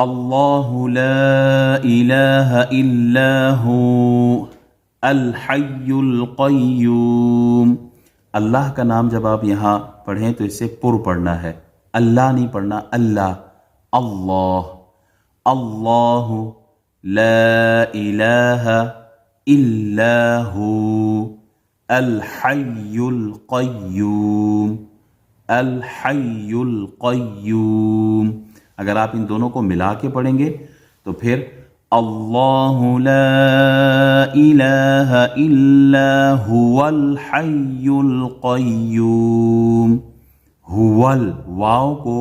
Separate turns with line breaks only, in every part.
اللہ لا الہ الا ہو الحی القیوم۔ اللہ کا نام جب آپ یہاں پڑھیں تو اسے پر پڑھنا ہے، اللہ نہیں پڑھنا، اللہ۔ اللہ اللہ لا الہ الا ہو الحی القیوم، الحی القیوم۔ اگر آپ ان دونوں کو ملا کے پڑھیں گے تو پھر اللہ لا الہ الا هو الحی القیوم۔ ہوول واو کو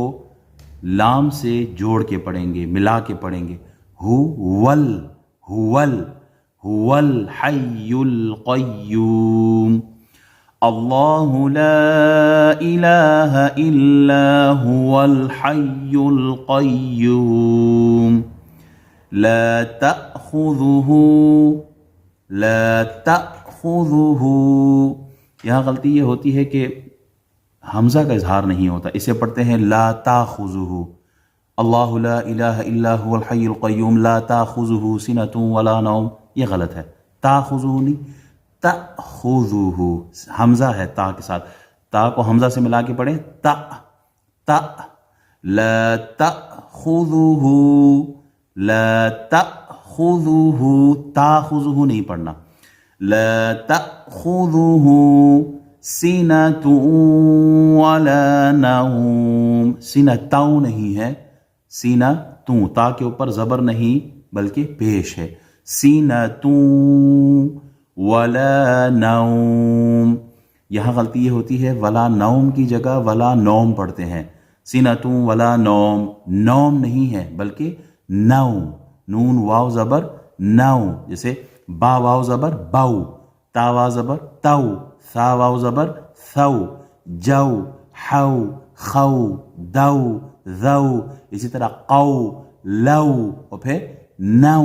لام سے جوڑ کے پڑھیں گے، ملا کے پڑھیں گے، ہوول ہوول هو الحی القیوم۔ اللہ لا الہ الا هو الحی القیوم لا تأخذه یہاں غلطی یہ ہوتی ہے کہ حمزہ کا اظہار نہیں ہوتا، اسے پڑھتے ہیں لا تأخذه۔ اللہ لا الہ الا هو الحی القیوم لا تأخذه سنۃ ولا نوم، یہ غلط ہے، تأخذه نہیں، تأخذه حمزہ ہے تا کے ساتھ، تا کو حمزہ سے ملا کے پڑھیں، تا تا لا تأخذه لا تأخذه تأخذه نہیں پڑھنا، لا تأخذه سنۃ ولا نوم، سنۃ نہیں ہے، سنۃ تا کے اوپر زبر نہیں بلکہ پیش ہے، سنۃ ولا نوم۔ یہاں غلطی یہ ہوتی ہے ولا نوم کی جگہ ولا نوم پڑھتے ہیں، سنۃ ولا نوم، نوم نہیں ہے بلکہ نو، نون واو زبر نو، جیسے با واو زبر باؤ، تا واو زبر تو، ثا واو زبر ثو، جو حو خو دو ذو، اسی طرح قو لو اور پھر نو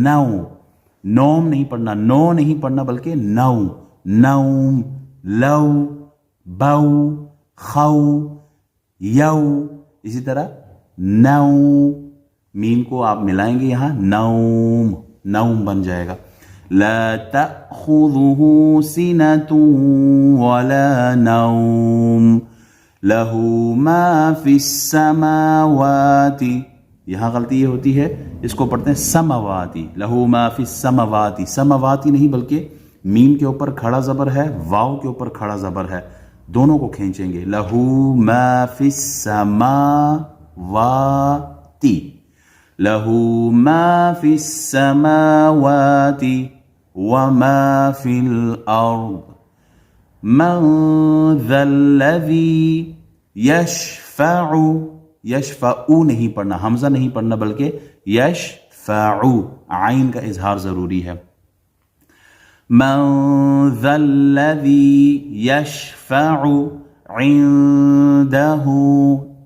نو، نوم نہیں پڑھنا، نو نہیں پڑھنا بلکہ نو، نوم لو بو خو یو، اسی طرح نو، میم کو آپ ملائیں گے یہاں نوم، نوم بن جائے گا۔ لا تأخذه سنة ولا نوم له ما في السماوات، یہاں غلطی یہ ہوتی ہے اس کو پڑھتے ہیں سماواتی، له ما في السماوات، سماواتی نہیں بلکہ میم کے اوپر کھڑا زبر ہے، واو کے اوپر کھڑا زبر ہے، دونوں کو کھینچیں گے، له ما في السماوات، له ما في السماوات وما في الأرض من ذا الذي يشفع، یشفع نہیں پڑھنا، حمزہ نہیں پڑھنا بلکہ یشفع، عین کا اظہار ضروری ہے، من ذا الذي يشفع عنده،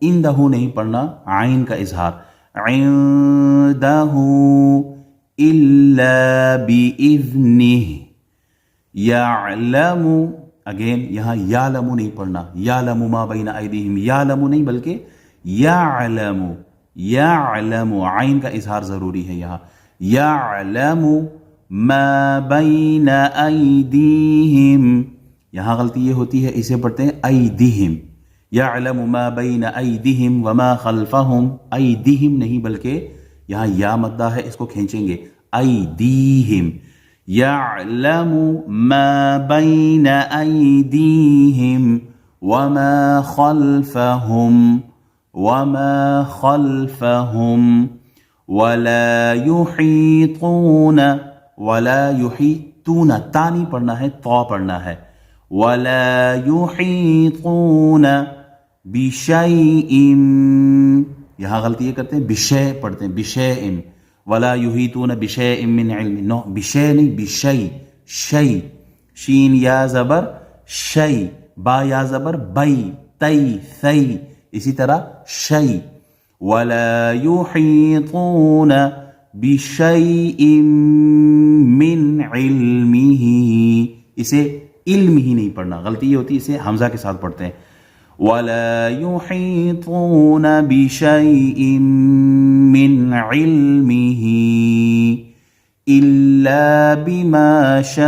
عنده نہیں پڑھنا، عین کا اظہار، عنده الا بإذنه، یعلم، اگین یہاں یعلم نہیں پڑھنا، یعلم ما بین ایدیہم، یعلم نہیں بلکہ یعلم، یعلم، عین کا اظہار ضروری ہے یہاں، یعلم ما بین ایدیہم، یہاں غلطی یہ ہوتی ہے اسے پڑھتے ہیں ایدیہم، یعلم ما بین ایدیہم وما خلفہم، ایدیہم نہیں بلکہ یہاں یا مدہ ہے، اس کو کھینچیں گے، ایدیہم، یعلم ما بین ایدیہم وما خلفہم ولا یحیطون، ولا یحیطون، تا نہیں پڑھنا ہے، تو پڑھنا ہے، ولا یحیطون بشیء، یہاں غلطی یہ کرتے ہیں بشے پڑھتے ہیں، بشیء، ولا یحیطون بشیء من علم، نو، بشے نہیں، بشی، شی، شین یا زبر شی، با یا زبر بئی، تی ثی، اسی طرح شی، ولا یحیطون بشیء من علمہ، اسے علم ہی نہیں پڑھنا، غلطی یہ ہوتی ہے اسے حمزہ کے ساتھ پڑھتے ہیں، ولا يحيطون بشيء من علمه إلا بما شاء